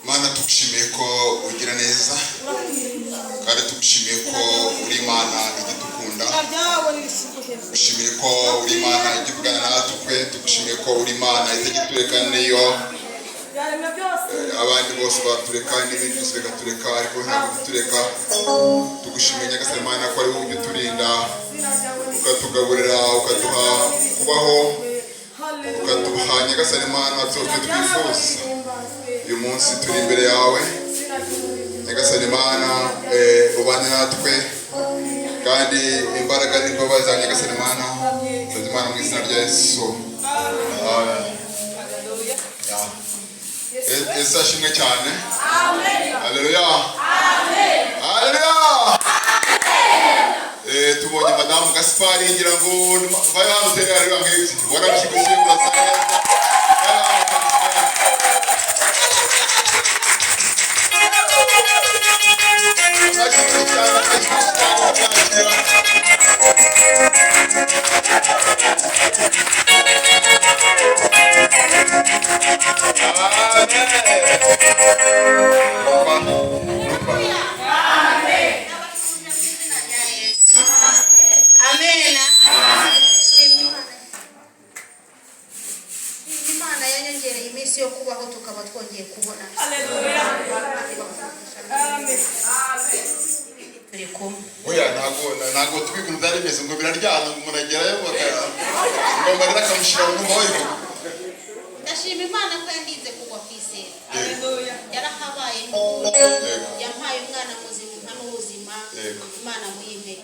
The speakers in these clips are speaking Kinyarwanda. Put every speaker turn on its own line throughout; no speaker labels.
Mana tugushimiye ko ugira neza kandi tugushimiye ko uri Imana igidukunda tugushimiye ko uri Imana igivugana natwe tugushimiye ko uri Imana itagitureka niyo abandi bose batureka n'ibindi byose bigatureka ariko ntabwo bitureka tugushimiye Nyagasani Mana ko ari wowe uturinda ukatugaburira ukaduha kubaho ukaduha Nyagasani Mana byose twifuza uyu munsi turi imbere yawe Nyagasani Mana ubane natwe kandi imbaraga n'imbabazi za Nyagasani Mana tuzimana mu izina rya Yesu Yesu ashimwe cyane amen haleluya amen haleluya tubonye Madamu Gaspari ngira ngo vayo hano tene ari bamwezi warabyibushye urasanga
Imana yanyengereye iminsi yo kubaho tukaba twongeye kubona.
Haleluya. Amen.
Turiko.
Oya ntago tubikunda rimeze ngo biraryana ngo umuntu agerayo ngo marira kamushira mu moyo.
kera yarahabaye yampaye umwana muzima n'ubuzima Imana muyimpere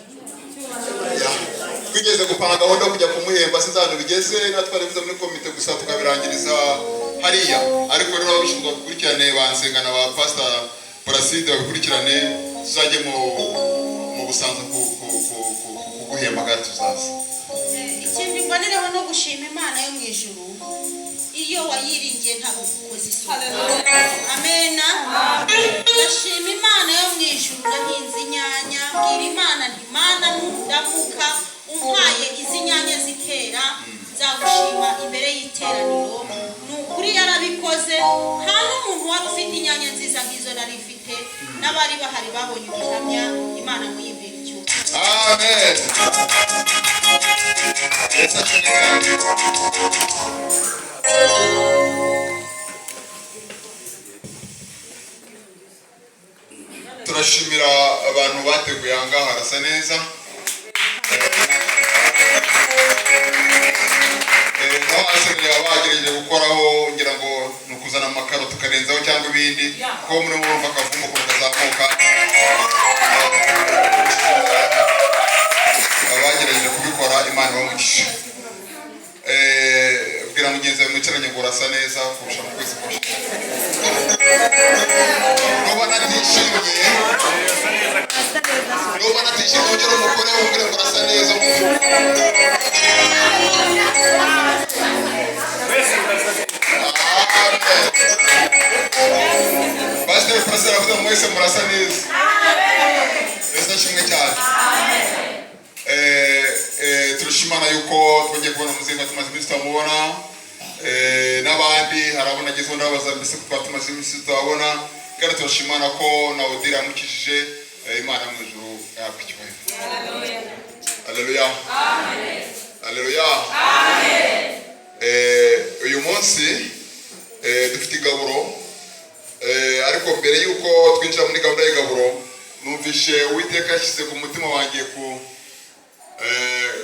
twigeze gupanga gahunda yo kujya kumuhemba sinzano bigeze natwarivuze muri komite gusa tukabirangiriza hariya ariko rero ababishinzwe gukurikirane bansengana ba pastor Placide babikurikirane tuzajye mu busanzwe kuguhemba gato tuzaza.
Ikindi mbonereho no gushima Imana yo mu ijuru iyo wayiringiye ntabwo ukoze isoni. Amena. Ndashima Imana yo mu ijuru nahinze inyanya mbwira Imana nti Mana ndamuka umpaye izi nyanya zikera nzagushima imbere y'iteraniro. Nukuri yarabikoze nta n'umuntu wari ufite inyanya nziza nk'izo nari mfite n'abari bahari babonye ubuhamya Imana muyimbere icyo.
Amen. Turashimira abantu bateguye ahangaha harasa neza. N'abasenera bagerageje gukoraho ngira ngo ni ukuzana amakaro tukarenzaho cyangwa ibindi kuko muri mwumva akavumo kazamuka. Abagerageje kubikora Imana bamugisha. Bwira mugenzi wawe mwicaranye ngo urasa neza kurusha mu kwezi kose. Nuba natishimye ongera umugore wumvire ngo urasa neza. Pastor Fraser avuga mwese murasa neza. Ese ashimwe cyane. Turashimana yuko twongeye kubona muzinga tumaze iminsi tutamubona n'abandi harabona agezweho n'abaza mbese kuko tumaze iminsi tutabona kandi turashimana ko na Odile amukijije Imana mu ijuru yahabwa icyubahiro. Haleluya. Amen. Haleluya. Amen. Uyu munsi dufite igaburo ariko mbere yuko twinjira muri gahunda y'igaburo numvishe Uwiteka yashyize ku mutima wanjye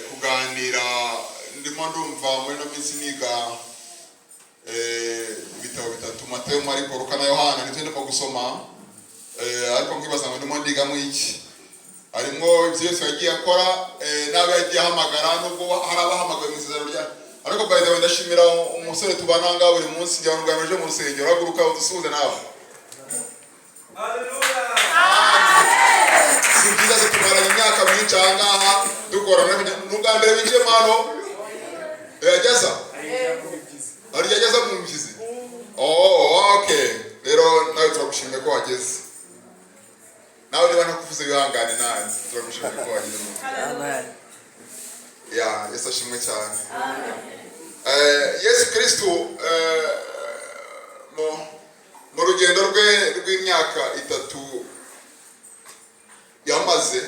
kuganira ndimo ndumva muri no minsi niga ibitabo bitatu Matayo, Mariko, Luka na Yohana nitwe ndimo gusoma ariko nkibaza ngo ndimo ndigamo iki harimo ibyo Yesu yagiye akora n'abo yagiye ahamagara nubwo hari abahamagaye mu isezerano rya ariko by the way ndashimira umusore tubana ngaho buri munsi njya ngamije mu rusengero haguruka udusuhuze nawe. Haleluya. Sibyiza tumaranye imyaka myinshi ahangaha dukorana n'ubwa mbere binjiye mano yageza yageza mu mbizi. Okay rero nawe turagushimira ko wageze nawe niba nakuvuze bihangane nawe turagushimira ko wageze. Amen. Yesu ashimwe cyane. Yesu Kristo mu rugendo rwe rw'imyaka 3 yamaze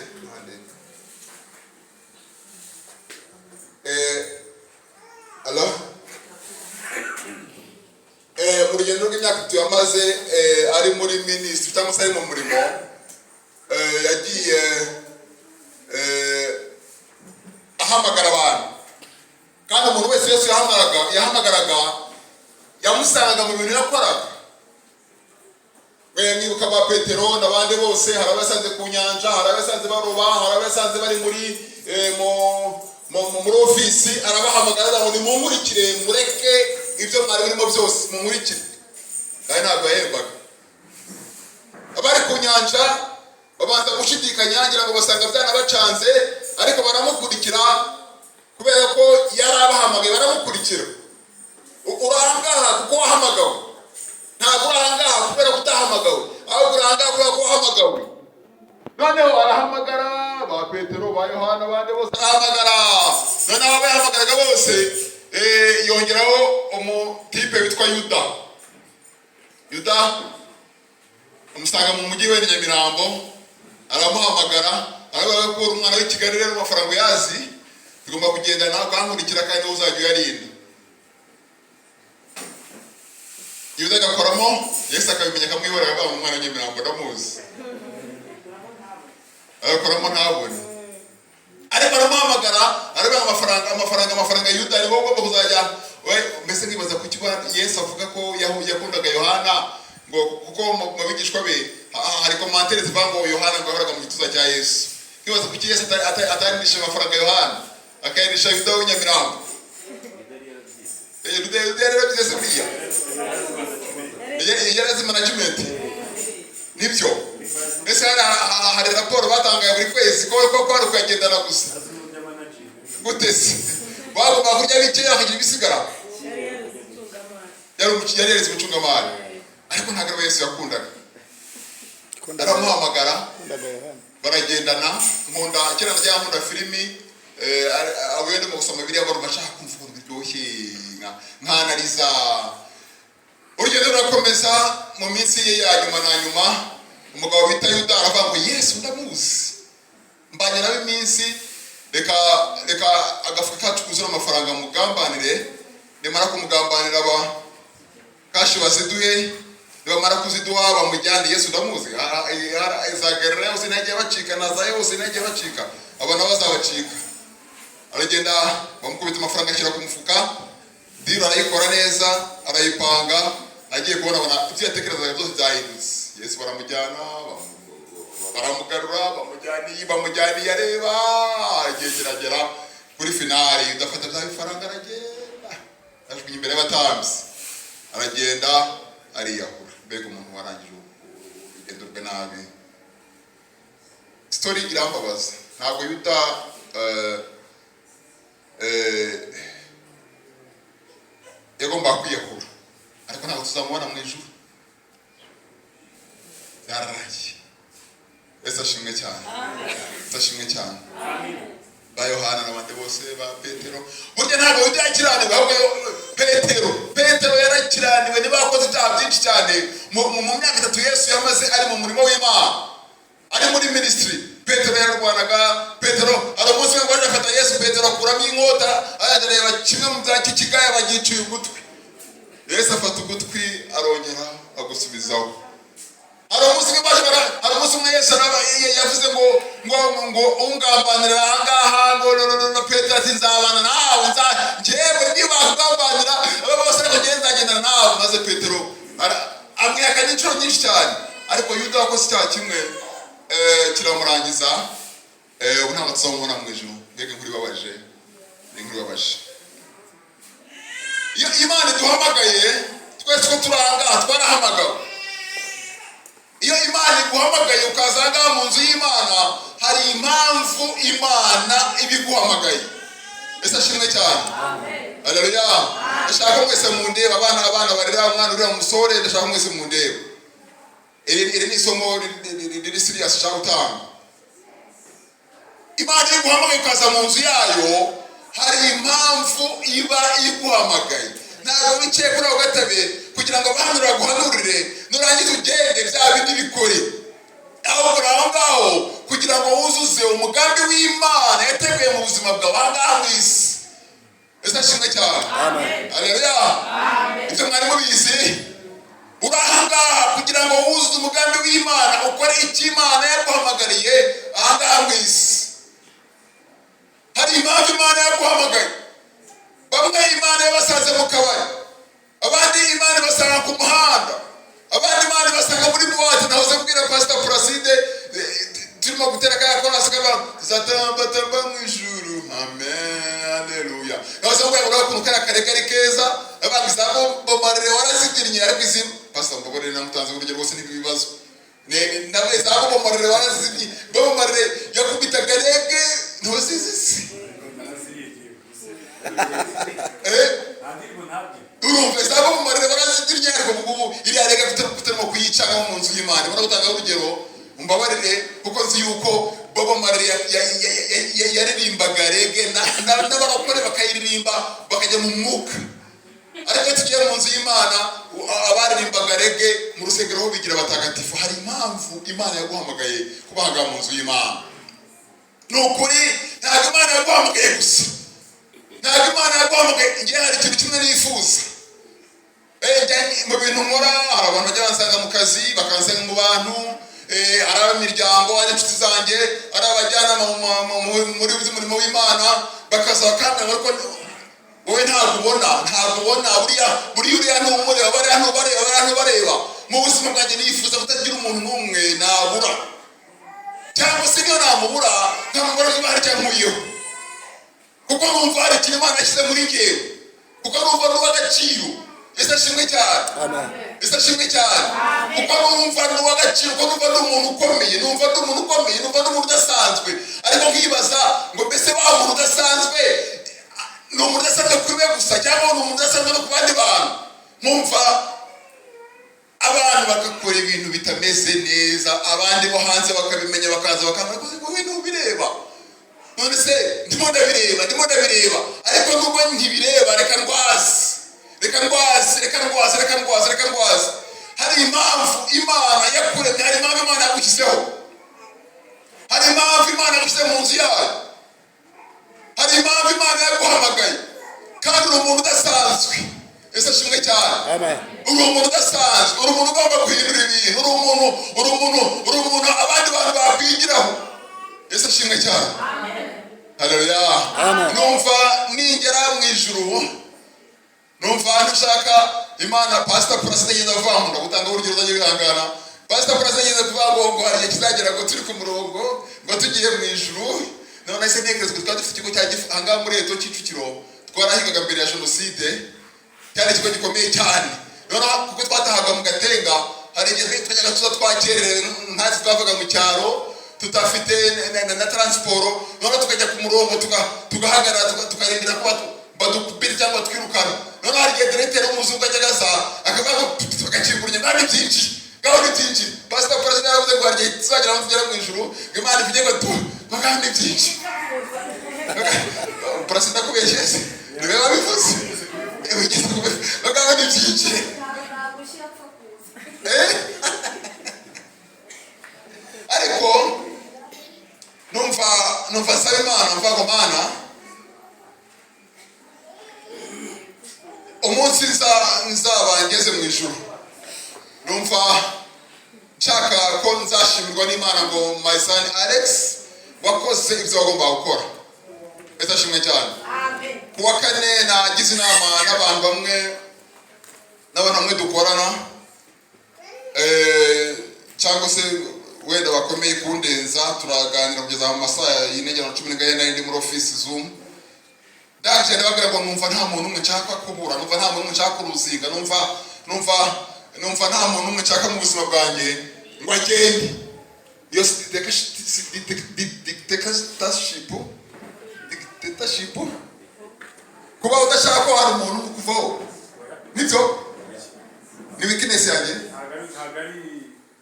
mu rugendo rw'imyaka 3 yamaze ari muri ministry cyangwa se ari mu murimo yagiye ahamagara abantu kandi umuntu wese Yesu yahamagaraga yamusangaga mu bintu yakoraga. Mwibuka ba Petero n'abandi bose hari abasanze ku nyanja, hari abasanze baroba, hari abasanze bari muri ofisi arabahamagara ngo nimumurikire mureke ibyo mwari birimo byose mumurikire kandi ntabwo yahembaga. Abari ku nyanja babanza gushidikanya ngira ngo basanga byanabacanze ariko baramukurikira kubera ko yari abahamagaye baramukurikira. Urahangaha kuko wahamagawe ntabwo urahangaha kubera ko utahamagawe ahubwo urahangaha kubera ko wahamagawe. Noneho arahamagara ba Petero ba Yohana abandi bose arahamagara noneho abo yahamagaraga bose yongeraho umutipe witwa Yuda umusanga mu mujyi we Nyamirambo aramuhamagara aravuga ko umwana w'i Kigali rero amafaranga yazi tugomba kugenda nawe kankurikira kandi uzajya uyarinda. Yuda agakoramo Yesu akabimenya akamwihorera aba umwana w'Nyamirambo ndamuzi agakoramo ntabone ariko aramuhamagara aravuga amafaranga Yuda niho ugomba kuzajya mbese nkibaza ku kiba Yesu avuga ko yakundaga Yohana ngo kuko mu bigishwa be hari commentaire zivuga ngo Yohana ngo yahoraga mu gituza cya Yesu. Nkibaza ku Yesu atanisha amafaranga Yohana akayinisha Yuda w'Inyamirambo. Yuda rero byose buriya yarazi management nibyo. Mbese hari raporo batangaye buri kwezi ko ari kuyagendana gusa gutese bagomba kurya bikeya akagira ibisigara. Yari yareze gucungamari ariko ntabwo Yesu yakundaga. Aramuhamagara baragendana nkunda kera najya nkunda filimi abende mu gusoma Bibiliya abantu bashaka kumva ukuntu biryoshye nkanariza. Urugendo rurakomeza mu minsi ye ya nyuma na nyuma umugabo bita Yuda aravuga ngo Yesu ndamuzi mbanye nawe iminsi reka agafuka kacu kuzura amafaranga mugambanire nimara kumugambanira kashi baziduhe nibamara kuziduha bamujyane. Yesu ndamuzi izagerera yose nagiye bacika naza yose nagiye bacika abana bazabacika. Aragenda bamukubita amafaranga ashyira ku mufuka diro arayikora neza arayipanga agiye kubona ibyo yatekerezaga byose byahindutse. Yesu baramujyana baramugarura bamujyaniye areba igihe kiragera kuri finali udafata bya bifaranga aragenda ajugunya imbere y'abatambyi aragenda ariyahura. Mbega umuntu warangije urugendo rwe nabi. Story irambabaza ntabwo Yuda yagomba kwiyahura ariko ntabwo tuzamubona mu ijuru. Yararaye. Yesu ashimwe cyane. Yesu ashimwe cyane. Ba Yohana n'abandi bose ba Petero burya ntabwo Yuda yakiraniwe ahubwo Petero yarakiraniwe niba yakoze ibyaha byinshi cyane mu myaka 3 Yesu yamaze ari mu murimo w'Imana ari muri ministry. Petero yararwanaga. Petero ari umunsi we ngo afata Yesu Petero akuramo inkota arareba kimwe mu bya kigaya bagiciye ugutwi. Yesu afata ugutwi arongera agusubizaho. Hari umunsi umwe Yesu yavuze ngo ungambanira ahangaha ngo Petero ati nzabana nawe njyewe niba kugambanira aba bose ariko nzagendana nawe. Maze Petero amwihakana inshuro nyinshi cyane ariko Yuda wakoze icyaha kimwe kiramurangiza. Ubu ntabwo tuzamubona mu ijuru. Mbega inkuru ibabaje ni inkuru ibabaje. Iyo Imana iduhamagaye twese ko turanga twarahamagawe. Iyo Imana iguhamagaye ukazanga mu nzu y'Imana hari impamvu Imana ibiguhamagaye. Ese ashimwe cyane. Amen. Haleluya. Ndashaka mwese mu ndeba abana barera umwana uri mu musore ndashaka mwese mu ndeba. Iri ni somo riri serious cyangwa utanga. Imana iguhamagaye ukaza mu nzu yayo hari impamvu iba iguhamagaye. Ntabwo wicaye kuri aho gatebe kugira ngo bahanura guhanurire nurangiza ugende bya bindi bikore. Aho ngaho kugira ngo wuzuze umugambi w'Imana yateguye mu buzima bwawe ahangaha mu isi. Ese ashimwe cyane. Amen. Haleluya. Amen. Ibyo mwari mubizi urahangaha kugira ngo wuzuze umugambi w'Imana ukore icyo Imana yaguhamagariye ahangaha mu isi. Hari impamvu Imana yaguhamagaye. Bamwe Imana yabasanze mu kabari, abandi Imana basanga ku muhanda, abandi Imana basanga muri buwate. Nahoze mbwira Pastor Placide turimo gutera kaya kora sikaba zatamba mu ijuru. Amen. Haleluya. Nahoze mbwira ngo kara karekare keza abangiza bomarere warazibyinnye ariko izima Pastor Mbogore namutanze urugero rwose n'ibibazo nawe zabo bomarere warazibyinnye bomarere yakubita garege ntosizi urumva zabo bomarere warazibyinnye ariko ubu iri arega kutarimo kuyicaga mu nzu y'Imana. Bora gutanga urugero umbabarire kuko nzi yuko Bobo Marley yaririmbaga reggae n'abarokore bakayiririmba bakajya mu mwuka. Ariko tugiye mu nzu y'Imana abaririmbaga reggae mu rusengero ho bigira batagatifu. Hari impamvu Imana yaguhamagaye kubahaga mu nzu y'Imana. Nukuri ntabwo Imana yaguhamagaye gusa, ntabwo Imana yaguhamagaye. Ngiye hari ikintu kimwe nifuza mu bintu nkora. Hari abantu bajya bansanga mu kazi bakansanga mu bantu, ari ab'imiryango, ari inshuti zanjye, ari abajyana muri uyu murimo w'Imana bakaza bakambwira ariko wowe ntabwo ubona buriya n'umureba bareba mu buzima bwanjye nifuza kutagira umuntu n'umwe nabura, cyangwa se niyo namubura nkamubura niba hari icyankuyeho, kuko numva hari ikintu Imana yashyize muri njyewe, kuko numva n'uw'agaciro. Yesu ashimwe cyane, Yesu ashimwe cyane, kuko numva n'uw'agaciro, kuko numva n'umuntu ukomeye, numva n'umuntu udasanzwe. Ariko nkibaza ngo mbese wa muntu udasanzwe ni umuntu udasanzwe kuri we gusa, cyangwa ni umuntu udasanzwe no ku bandi bantu? Nkumva abantu bagakora ibintu bitameze neza, abandi bo hanze bakabimenya bakaza bakambara ngo we ntubireba. None se ndimo ndabireba, ariko nubwo ntibireba reka ndwaze. Hari impamvu Imana yakuremye, hari impamvu Imana yagushyizeho, hari impamvu Imana yagushyize mu nzu yayo, hari impamvu Imana yaguhamagaye, kandi uri umuntu udasanzwe. Yesu ashimwe cyane, uri umuntu udasanzwe, uri umuntu ugomba guhindura ibintu, uri umuntu abandi bantu bakwigiraho. Yesu ashimwe cyane, haleluya. Numva ningera mu ijuru, numva ntushaka Imana. Pastor Purasi yageze avuga ngo ndagutanga urugero uzajye wihangana. Pastor Purasi yageze kuvuga ngo hari igihe kizagera ngo turi ku murongo ngo tugiye mu ijuru. None se ntekereza ko twari dufite ikigo cya ahangaha muri Eto Kicukiro twarahigaga mbere ya jenoside, cyari ikigo gikomeye cyane. Noneho kuko twatahaga mu Gatenga, hari igihe twajyaga tuza twakererewe, ntazi twavaga mu cyaro tutafite na transport, noneho tukajya ku murongo tugahagarara tukarindira ko badukubira cyangwa twirukana. Noneho hari igihe directeur w'umuzungu ajyaga aza akavuga ngo tukakinguranya kandi byinshi gahunda byinshi. Pastor President yavuze ngo hari igihe tuzagera aho tugera mu ijuru ngo Imana ivuge ngo bagahunda byinshi. President akubeshye se niwe wabivuze, bagahunda byinshi. Ariko numva nsaba Imana, mvuga ngo Mana, umunsi nzaba ngeze mu ijuru, numva nshaka ko nzashimirwa n'Imana ngo my son Alex wakoze ibyo wagomba gukora. Yesu ashimwe cyane. Kuwa kane nagize inama n'abantu bamwe dukorana, cyangwa se wenda bakomeye kundenza, turaganira kugeza mu masaha y'inegera 10 nari ndi muri office Zoom. Ndaje ndababwira ngo numva nta muntu umwe nshaka kubura, numva nta muntu umwe nshaka kuruzinga, numva nta muntu umwe nshaka mu buzima bwanjye ngo agende. Iyo dictatorship kuba udashaka ko hari umuntu ukuvaho, nibyo ni weakness yanjye.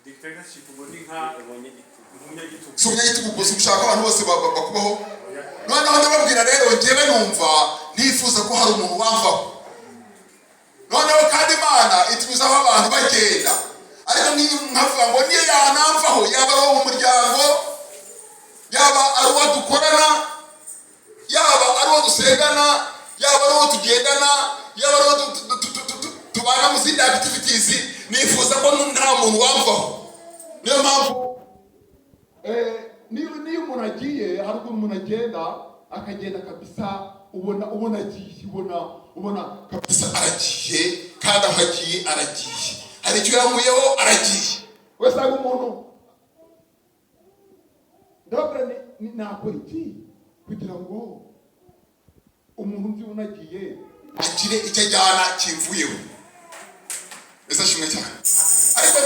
Dictatorship ngo ni nka umunyagitugu,
si umunyagitugu gusa ushaka abantu bose bakubaho. Noneho ndababwira rero njyewe numva ntifuza ko hari umuntu wamvaho. Noneho kandi Imana itubuzaho abantu bagenda, ariko nkavuga ngo niyo yanamvaho, yaba ari mu muryango, yaba ari uwo dukorana, yaba ari uwo dusengana, yaba ari uwo tugendana, yaba ari uwo tubana mu zindi activities, nifuza ko nta muntu wamvaho. Niyo mpamvu niyo umuntu agiye, hari umuntu agenda akagenda kabisa, ubona agiye, ubona kabisa aragiye, kandi aho agiye aragiye, hari icyo yamuyeho aragiye. Wese ari umuntu ndababwira nakora iki kugira ngo umuntu uzi unagiye agire icyo ajyana kimvuyeho. Ese ashimwe cyane. Ariko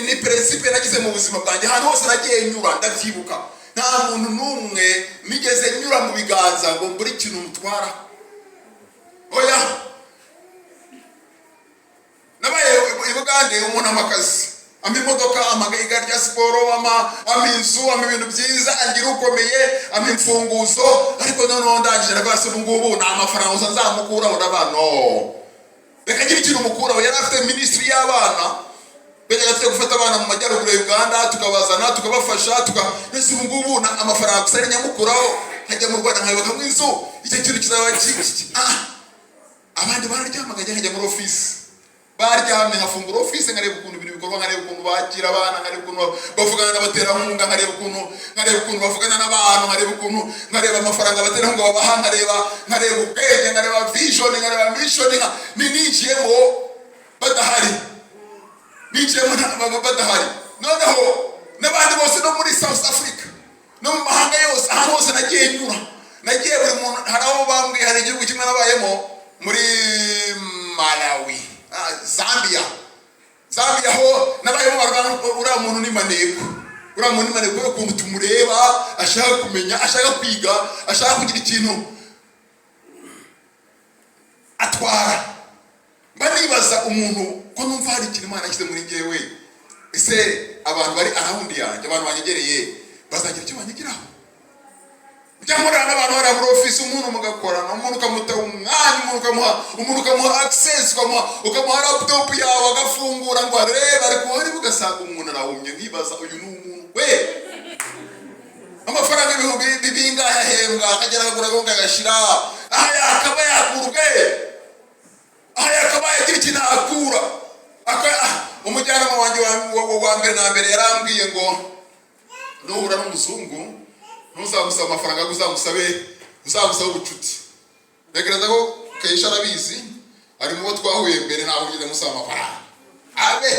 ni principe nagize mu buzima bwanjye, ahantu hose nagiye nyura ndabyibuka, nta muntu n'umwe nigeze nyura mu biganza ngo mbure ikintu mutwara. Oya, nabaye i Bugande umuntu amakazi, ama imodoka, amagare rya siporo, ama inzu, ama ibintu byiza, angira ukomeye, ama imfunguzo. Ariko noneho ndangije nabase ubu ngubu nta mafaranga uza nzamukuraho n'abana. Reka ngira ikintu mukuraho. Yari afite ministry y'abana, bajyaga tujya gufata abana mu majyaruguru ya Uganda, tukabazana tukabafasha, nese ubu ngubu amafaranga gusa ari nyamukuraho, hajya mu Rwanda nkabaka mu inzu, icyo kintu kizaba abandi bararyamaga, njya muri office baryamye nkafungura office nkareba ukuntu ibintu bikorwa, nkareba ukuntu bakira abana, nkareba ukuntu bavugana n'abaterankunga, nkareba ukuntu bavugana n'abantu, nkareba amafaranga abaterankunga babaha, nkareba ubwenge, nkareba vision, nkareba mission, ninjiyemo badahari, noneho n'abandi bose no muri South Africa no mu mahanga yose, ahantu hose nagiye nyura, nagiye buri muntu hari aho bambwiye, hari igihugu kimwe nabayemo muri Malawi, Zambia ho nabayemo barwana uriya muntu ni maneko, ukuntu tumureba ashaka kumenya, ashaka kwiga, ashaka kugira ikintu atwara. Banibaza umuntu ko numva hari ikintu Imana yashyize muri njyewe, ese abantu bari around yanjye, abantu banyegereye bazagira icyo banyigiraho? Byamurana n'abantu bari muri office, umuntu mugakorana, umuntu ukamuta umwanya, umuntu ukamuha access, ukamuha laptop yawe agafungura ngo arebe, ariko hari bugasanga umuntu arawumye, nkibaza uyu ni umuntu we, amafaranga ibihumbi bingahe ahembwa, akagera akagura ngo agashira, aha yakaba yakurwe, aha yakaba yagira ikintu akura. Umujyanama wanjye wa mbere na mbere yarambwiye ngo nuhura n'umuzungu ntuzamusaba amafaranga, uzamusabe ubucuti. Ntekereza ko Kayisha arabizi, ari mu bo twahuye mbere, ntabwo ngeze musaba amafaranga. Abe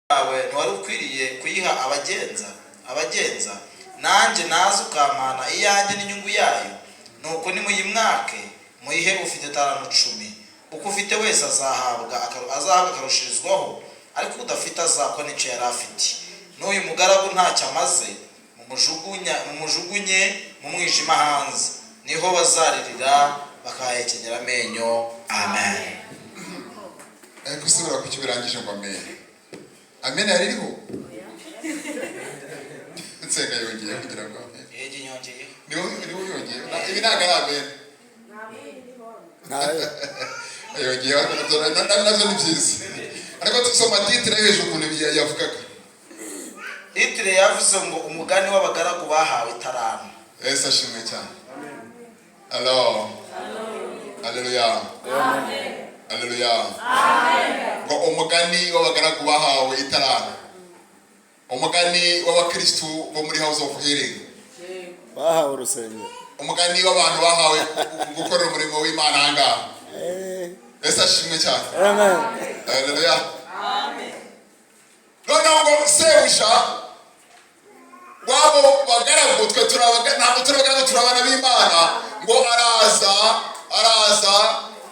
awe wari ukwiriye kuyiha abagenza nanjye nazo ukampana iyanjye n'inyungu yayo, nuko nimuyimwake muyihe ufite 5 10, uko ufite wese azahabwa akarushirizwaho, ariko udafite azakwa n'icyo yari afite. N'uyu mugaragu ntacyo amaze, mumujugunye mu mwijima hanze, niho bazaririra bakahekenyera amenyo. Amen.
Gusubira ku cyo birangije ngo amen. Amen yaririho. Nsenga yongeye kugira ngo amen.
Nyongeye.
Niho yongeye. Ibi ntabwo ari amen. Yongeye nazo ni byiza. Ariko tusoma titire hejuru ukuntu yavugaga.
Titire yavuze ngo umugani w'abagaragu bahawe itarano.
Yesu ashimwe cyane. Hello. Haleluya. Amen. Haleluya. Amen. Ngo umugani w'abagaragu bahawe itarano. Umugani w'abakristo bo muri House of Healing.
Bahawe urusengero.
Umugani w'abantu bahawe gukora umurimo w'Imana hanga. Yesu ashimwe cyane.
Amen.
Haleluya. Amen. Noneho ngo sebuja wabo bagaragu twe turabana b'Imana ngo araza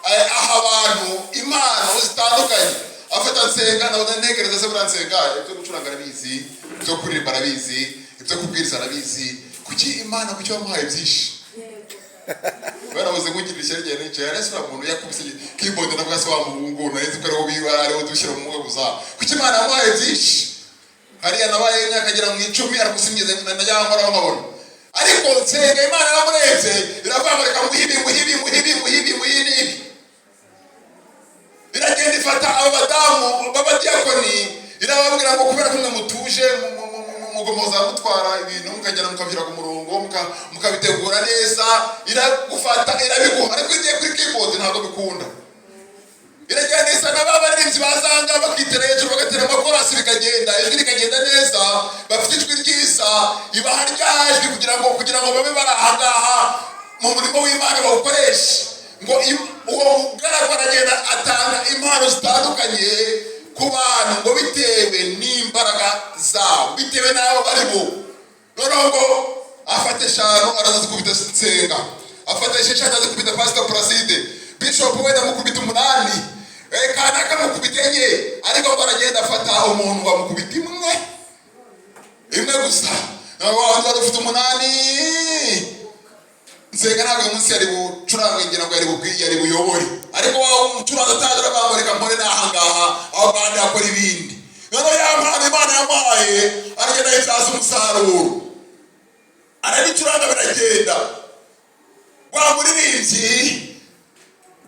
aha abantu impano zitandukanye afata nsenga na ntekereza se buransenga ibyo gucuranga arabizi, ibyo kuririmba arabizi, ibyo kubwiriza arabizi. Kuki Imana kuki wamuhaye byinshi? Barabuze kugira ishyirye n'icyo yarese umuntu yakubise keyboard ndavuga se wa muhungu narizi ko ariho biba ariho dushyira mu mwuga gusa. Kuki Imana yamuhaye byinshi? Hariya nabaye imyaka agera mu 10 arakusimyiza najya nkora nkabona. Ariko nsenga Imana yamurebye iravuga ngo muhibi. Iragenda ifata abadamu b'abadiyakoni irababwira ngo kubera ko mutuje mugomoza mutwara ibintu mukagera mukabira ku murongo mukabitegura neza, iragufata irabiguha. Ariko igiye kuri keyboard ntabwo bikunda. Iragenda isa n'ababaririmbyi bazanga bakitera hejuru bagatera amakorasi bikagenda ijwi rikagenda neza, bafite ijwi ryiza ibaha ryajwi kugira ngo babe barahangaha mu murimo w'Imana bawukoreshe. Ngo uwo mugaragu aragenda atanga impano zitandukanye ku bantu ngo bitewe n'imbaraga zabo, bitewe n'abo bari bo. Noneho ngo afate 5 araza kubita nsenga, afate 6 araza kubita Pastor Placide, Bishop wenda mukubita 8, kana kamukubita 4, ariko ngo aragenda afata umuntu bamukubita imwe gusa. Abantu bafite 8 nsenga ntabwo umunsi yari bucuranga ngira ngo yari buyobore, ariko umucuranga atandura bamureka mpore n'ahangaha aho bandi akora ibindi. Noneho yampana Imana yamuhaye aragenda yitsaza umusaruro arabicuranga biragenda. Wa muririmbyi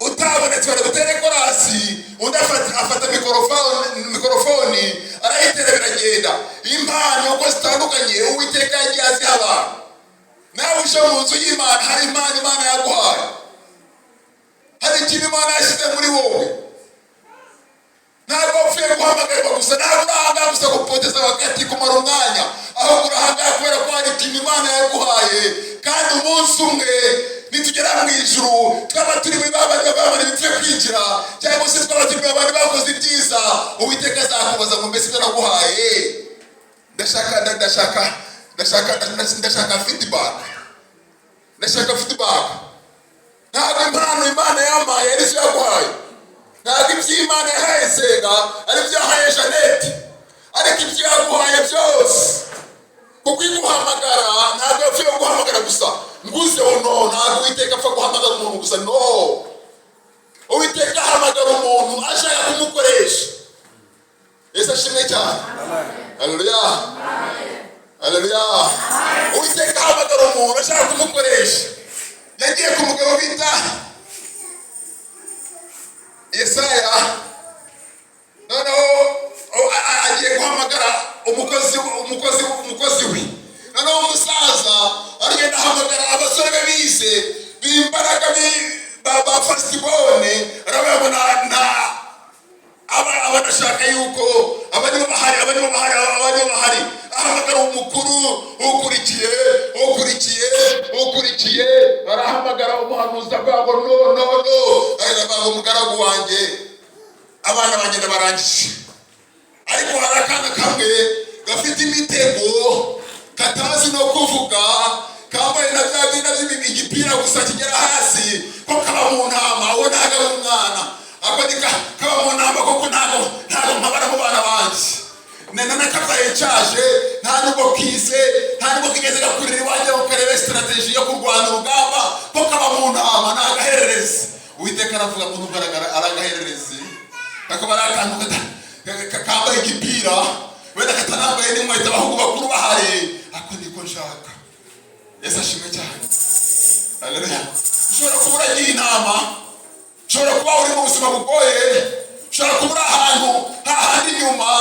utabonetse bari gutere korasi undi afata mikorofoni arayitera biragenda. Impano uko zitandukanye Uwiteka yagiye aziha abantu. Nawe uje mu nzu y'Imana hari impano Imana yaguhaye, hari ikintu Imana yashyize muri wowe. Ntabwo upfuye guhamagarwa gusa, ntabwo urahangaha gusa gupoteza hagati kumara umwanya, ahubwo urahangaha kubera ko hari ikintu Imana yaguhaye. Kandi umunsi umwe nitugera mu ijuru twaba turi muri babandi bipfuye kwinjira, cyangwa se twaba turi babandi bakoze ibyiza, Uwiteka azakubaza ngo mbese ibyo naguhaye ndashaka feedback. Ntabwo impano Imana yampaye ari zo yaguhaye, ntabwo iby'Imana yahaye Senga ari byo yahaye Jeannette, ariko ibyo yaguhaye byose kuko iguhamagara ntabwo yapfuye guhamagara gusa nguze uno. Ntabwo Uwiteka apfa guhamagara umuntu gusa, no. Uwiteka ahamagara umuntu ashaka kumukoresha. Yesu ashimwe cyane. Haleluya. Haleluya. Uwiteka ahamagara umuntu ashaka kumukoresha. Yagiye ku mugabo bita Yesaya, noneho agiye guhamagara umukozi we. Noneho umusaza aragenda ahamagara abasore be bize b'imbaraga ba Fasibone, arababona abashaka yuko abanyuma bahari ahamagara umukuru ukurikiye arahamagara umuhanuzi avuga ngo no aravuga umugaragu wanjye abana banjye ndabarangije, ariko hari akana kamwe gafite imitego katazi no kuvuga, kambaye na bya bintu by'imigipira gusa kigera hasi ko kaba mu ntama, uwo ntago ari umwana akadika kaba mu ntama koko ntago mpabara mu bana n'akabaye nshaje nta nubwo kize nta nubwo kigeze gakurira iwanjye ngo karebe strategy yo kurwana urugamba ko kaba mu ntama ni agahererezi. Uwiteka aravuga ngo nubwo ari agahererezi kakaba ari akantu kambaye igipira wenda katanambaye n'inkweto abahungu bakuru bahari, ako niko nshaka. Yesu ashimwe cyane. Haleluya. Ushobora kuba uragiye inama, ushobora kuba uri mu buzima bugoye, ushobora kuba uri ahantu hahandi inyuma,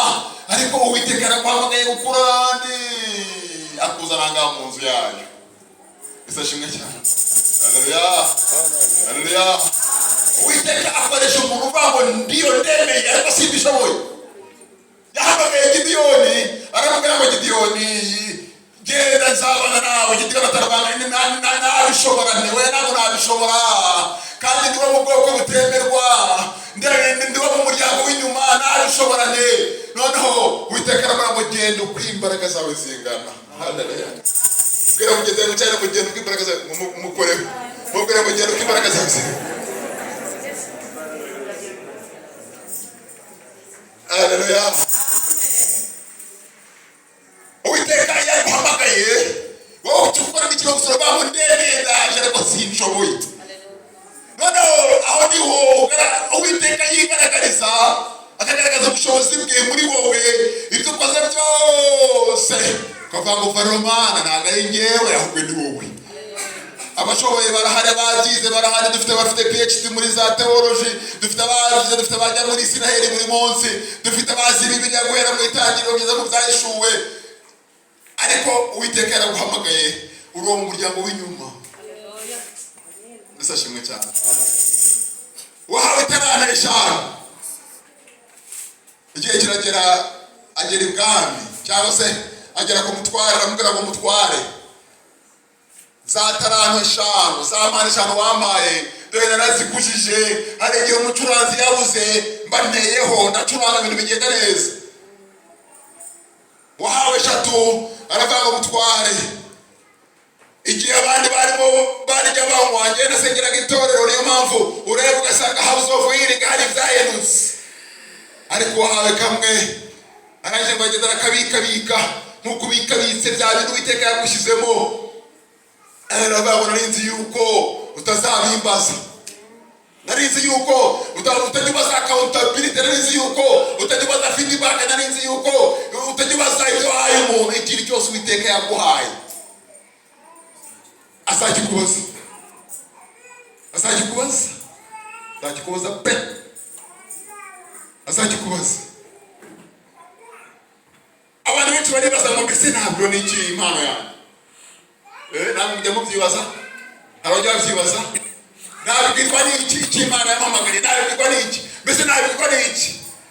ariko Uwiteka araguhamagaye gukura akuzana ngaha mu nzu yayo. Yesu ashimwe cyane. Haleluya. Haleluya. Uwiteka akoresha umuntu uvuga ngo ndiyo ndemeye ariko simbishoboye. Yahamagaye Gideyoni, aramubwira ngo Gideyoni genda nzabana nawe. Gideyoni atarabana nabishobora, niwe ntabwo nabishobora, kandi ndiwe mu bwoko butemerwa, ndiwe mu muryango w'inyuma, nabishobora ne. Noneho Uwiteka aramubwira ngo genda uko imbaraga zawe zingana. Haleluya. Bwira mugenzi wawe cyane ngo genda uko imbaraga zawe mukoreho. Mubwira ngo genda uko imbaraga zawe zingana. Haleluya. Uwiteka yaguhamagaye wowe ukora n'ikiro gusura baho ndemeye ndaje ariko sinshoboye. Noneho aho niho Uwiteka yigaragariza, akagaragaza ubushobozi bwe muri wowe, ibyo ukoze byose ukavuga ngo Varomana ntabwo ari njyewe ahubwo ni wowe. Abashoboye barahari, abagize barahari, bafite PhD muri za theology, dufite abagize, dufite abajya muri Isiraheli buri munsi, dufite abazi Bibiliya guhera mu itangiriro kugeza mu byahishuwe. Ariko Uwiteka yaraguhamagaye uri mu muryango w'inyuma. Yesu ashimwe cyane. Wahawe itarana eshanu, igihe kiragera agera ibwami cyangwa se agera ku mutware, aramubwira ngo mutware, za tarano eshanu, za mani eshanu wampaye dore narazikujije, hari igihe umucuranzi yabuze mbaneyeho ndacuranga ibintu bigenda neza. Wahawe eshatu, aravuga ngo mutware, igihe abandi barimo barya banywa njye nasengeraga itorero, niyo mpamvu ureba ugasanga house of healing hari byahenutse. Ariko wahawe kamwe, arangije ngo agenda akabikabika nk'uko ubikabitse bya bintu Uwiteka yagushyizemo. Aravuga ngo narinzi yuko utazabimbaza, narinzi yuko utajya ubaza accountability, narinzi yuko utajya ubaza feedback, narinzi yuko utajya ubaza ibyo wahaye umuntu. Ikintu cyose Uwiteka yaguhaye azakikubaza, azakikubaza pe, azakikubaza. Abantu benshi baribaza ngo mbese ntabwo ni iki impano yanjye. Namwe mujya mubyibaza, abajya babyibaza, nabibwirwa n'iki cy'Imana yampamagariye, nabibwirwa n'iki, mbese nabibwirwa n'iki,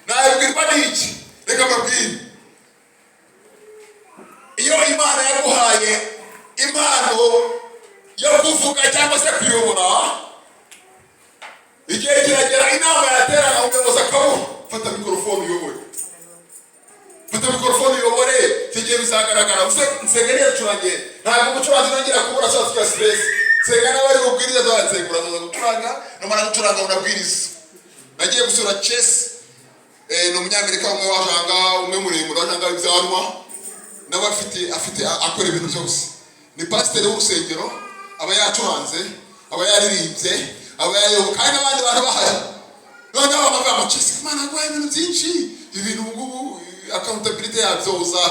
nabibwirwa n'iki. Reka mbabwire, iyo Imana yaguhaye impano yo kuvuga cyangwa se kuyobora, igihe kiragera inama yaterana umuyobozi akavuga fata mikorofone uyobore, fata mikorofone uyobore, igihe bizagaragara. Nsenga neza ucurangiye, ntabwo umucuranzi nongera kubura cyangwa se stress. Nsenga n'abari bubwiriza zabatsengura zo gucuranga, namara gucuranga unabwiriza. Nagiye gusura Chess, ni umunyamerika umwe wajanga, umwe muremure wajanga ibyanwa, nawe afite akora ibintu byose. Ni pasiteri w'urusengero, aba yacuranze, aba yaririmbye, aba yayoboka, kandi n'abandi bantu bahari. Noneho bamavuga ngo Chess Imana yaguhaye ibintu byinshi, ibintu ngubu accountability yabyoza.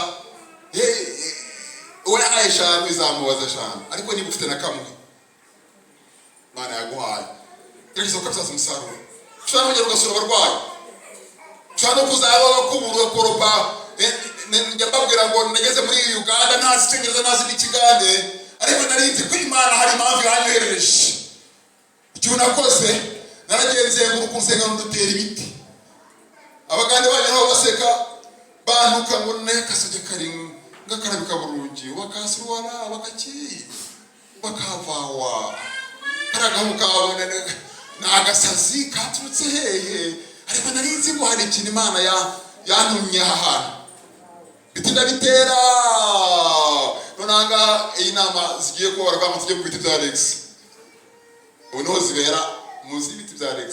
Uwe yahaye eshanu izamubaza eshanu, ariko niba ufite na kamwe Imana yaguhaye gerageza ukabyaza umusaruro. Ushobora kujya ugasura abarwayi, ushobora no kuzaba bakubura koropa. Njya mbabwira ngo nageze muri Uganda ntazi Icyongereza ntazi n'Ikigande, ariko narinzi ko Imana hari impamvu yanyohereje. Icyo nakoze naragenze mu rusengero ndutera ibiti, abagande banyu baseka bantuka ngo nakasajya karimwe ngakarabika burungi bakasirwara bakaki bakavawa karagamuka nagasazi katurutse hehe. Ariko narinzi ngo hari ikintu Imana yantumye aha bitinda bitera. Nonanga iyi nama zigiye kuba baragamba tujye mu biti bya Alex, ubu niho zibera munsi y'ibiti bya Alex.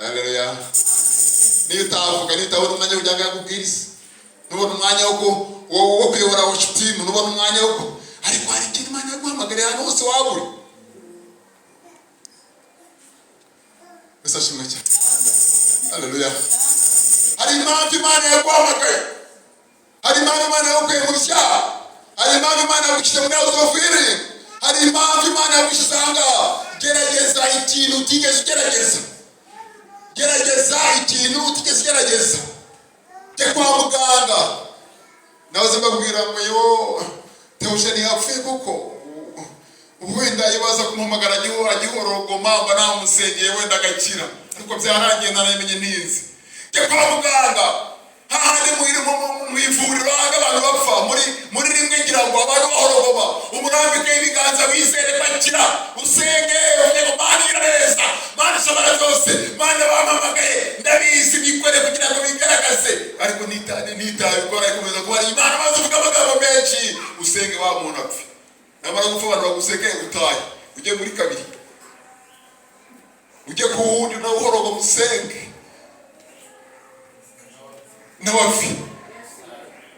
Haleluya. Niyo utavuga, niyo utabona umwanya w'ujyaga yakubwiriza, nubona umwanya wo kuyobora worship team, nubona umwanya wo, ariko hari ikintu Imana yaguhamagariye ahantu hose waba uri. Ese ashimwe cyane. Haleluya. Hari impamvu Imana yaguhamagaye, hari impamvu Imana yagukuye mu byaha, hari impamvu Imana yagushyize muri house of healing, hari impamvu Imana yagushyize ahangaha. Gerageza ikintu utigeze ugerageza, gerageza ikintu utigeze ugerageza. Jya kwa muganga, nawe mbabwira ngo yo Theogene yapfuye kuko wenda yibaza kumuhamagara agihorogoma mba namusengeye wenda agakira, ariko byarangiye naramenye ntizi. Jya kwa muganga, hahandi mu ivuriro ahandi abantu bapfa muri rimwe ngira ngo abantu bahorogoma, umurambike ibiganza wizere bakira, usenge uvuge ngo Mana irareza, Mana ishobora byose, Mana bampamagaye ndabizi bikore kugira ngo bigaragaze, ariko nitabikora ikomeza kuba ari Imana maze uvuga amagambo menshi usenge wa muntu apfe. Namara gupfa abantu baguseke utaye ujye muri kabiri, ujye ku wundi nawe uhorogoma usenge nawafi,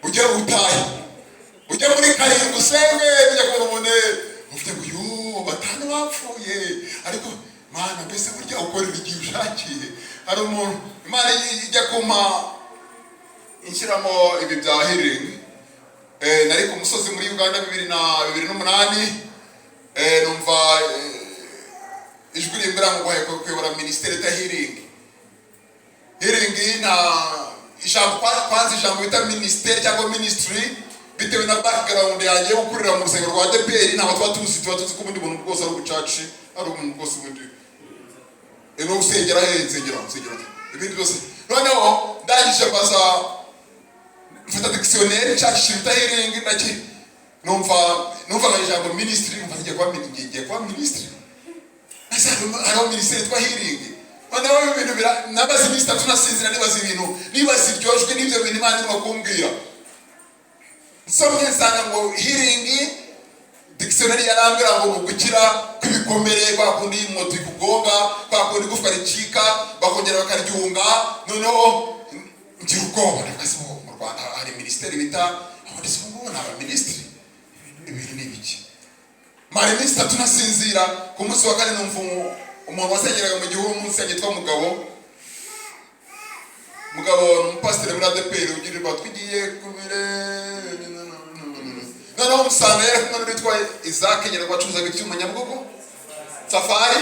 ujye utaye ujye muri karindwi usenge, ujye kubona umuntu uvuge ngo yo batanu bapfuye, ariko Mana mbese burya ukorera igihe ushakiye. Hari umuntu Imana ijya kuma inshyiramo ibi bya healing, nari ku musozi muri Uganda 2008, numva ijwi rimbera ngo wahe kuyobora ministeri ta healing. Healing na ijambo kwanza ijambo bita ministeri cyangwa ministry bitewe na background yanjye yo gukurira mu rusengero rwa DPR, ntabwo tuba tuzi ko ubundi buntu bwose ari ubucaci, ari umuntu bwose ubundi no usengera nsengera ibindi byose. Noneho ndangije baza mfata dictionnaire cyacu bita healing, ndaki numva ijambo ministry, numva ngiye kwa ministry, asa hari ministeri twa healing. Noneho ibintu nabaze iminsi 3 nasinzira nibaza ibintu, nibaza iryojwe n'ibyo bintu Imana irimo kumbwira. Nsomye nsanga ngo healing, dictionary yarambwira ngo gukira kwibikomere, kwa kundi moto ikugonga, kwa kundi gufwa ricika bakongera bakaryunga. Noneho ngira ubwoba, ndakase mu Rwanda hari ministeri bita aho ngo na ministry, ibintu n'ibiki. Mari iminsi 3 nasinzira, ku munsi wa kane numva umuntu wasengeraga mu gihuru umunsi yitwa Mugabo n'umupasiteri muri ADPR ugira batwigiye kumire. Noneho umusanga yari witwa Isaac nyine wacuzaga icyuma Nyabugogo Safari,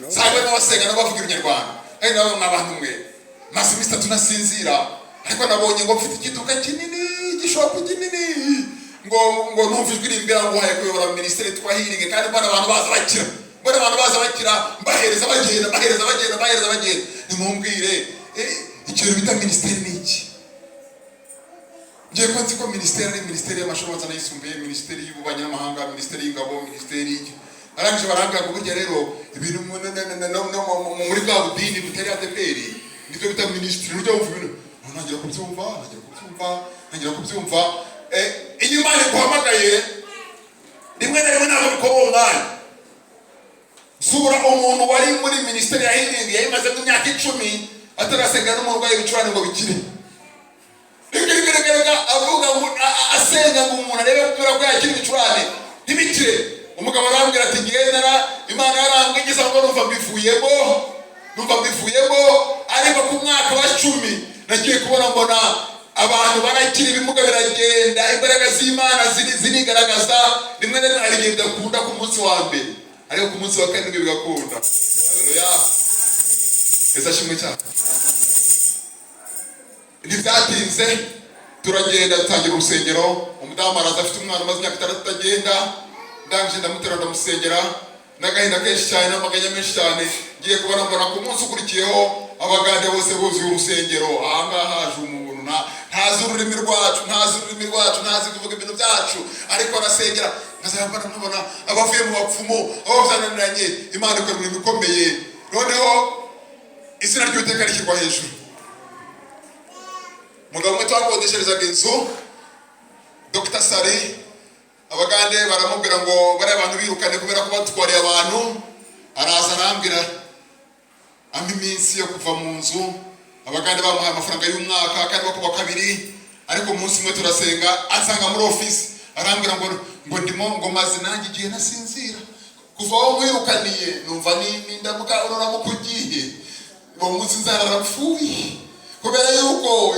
sabe n'abasenga n'abavuga Inyarwanda, ari nabo n'abantu mwe. Maze iminsi 3 nasinzira, ariko nabonye ngo mfite ikiduka kinini, gishopu kinini, ngo numva ijwi rimbwira ngo haye kuyobora ministeri twa healing, kandi mbona abantu baza bakira, mbahereza bagenda. Nimumbwire icyo bita ministeri ni iki? Ngiye ko nzi ko ministeri ari ministeri y'amashuri abanza n'ayisumbuye, ministeri y'ububanyi n'amahanga, ministeri y'ingabo, ministeri y'iki. Arangije barambwira ngo burya rero ibintu muri bwa budini butari ADPR nibyo bita ministeri. Ujya wumva ibintu ntangira kubyumva. Iyo Imana iguhamagaye rimwe na rimwe ntabwo bikora uwo mwanya. Sura umuntu wari muri ministeri ya healing yayimaze mu myaka 10 atarasenga n'umurwayi w'ibicurane ngo bikire. Bigaragara avuga ngo asenga ngo umuntu arebe ko yakira ibicurane ntibikire. Umugabo arambwira ati ngendera Imana yarambwigiza ngo numva mbivuyemo, ariko ku mwaka wa 10 nagiye kubona mbona abantu barakira ibimuga biragenda, imbaraga z'Imana zinigaragaza. Rimwe na rimwe arigenda kunda ku munsi wa mbere, ariko ku munsi wa kane bigakunda. Haleluya. Ese ashimwe cyane. Ntibyatinze turagenda dutangira urusengero. Umudamu araza afite umwana umaze imyaka 6 atagenda, ndangije ndamutera ndamusengera, n'agahinda kenshi cyane n'amaganya menshi cyane. Ngiye kubona mbona ku munsi ukurikiyeho abagande bose buzuye urusengero. Ahangaha haje umuntu ntazi ururimi rwacu, ntazi kuvuga ibintu byacu, ariko arasengera. Nkazabona abavuye mu bapfumu, aho byananiranye, Imana ikora ibintu bikomeye. Noneho izina ry'Uwiteka rishyirwa hejuru. Mugabo umwe twakodesherezaga inzu, Dr. Sari, abagande baramubwira ngo bari abantu birukane kubera ko batwariye abantu. Araza arambwira ampa iminsi yo kuva mu nzu. Abagande bamuhaye amafaranga y'umwaka, kandi bakuba 2. ariko umunsi umwe turasenga ansanga muri office arambwira ngo ndimo ngo maze nanjye igihe nasinzira kuva aho mwirukaniye numva nindamuka urora mu kugiye uwo munsi nzarara mfuye kubera yuko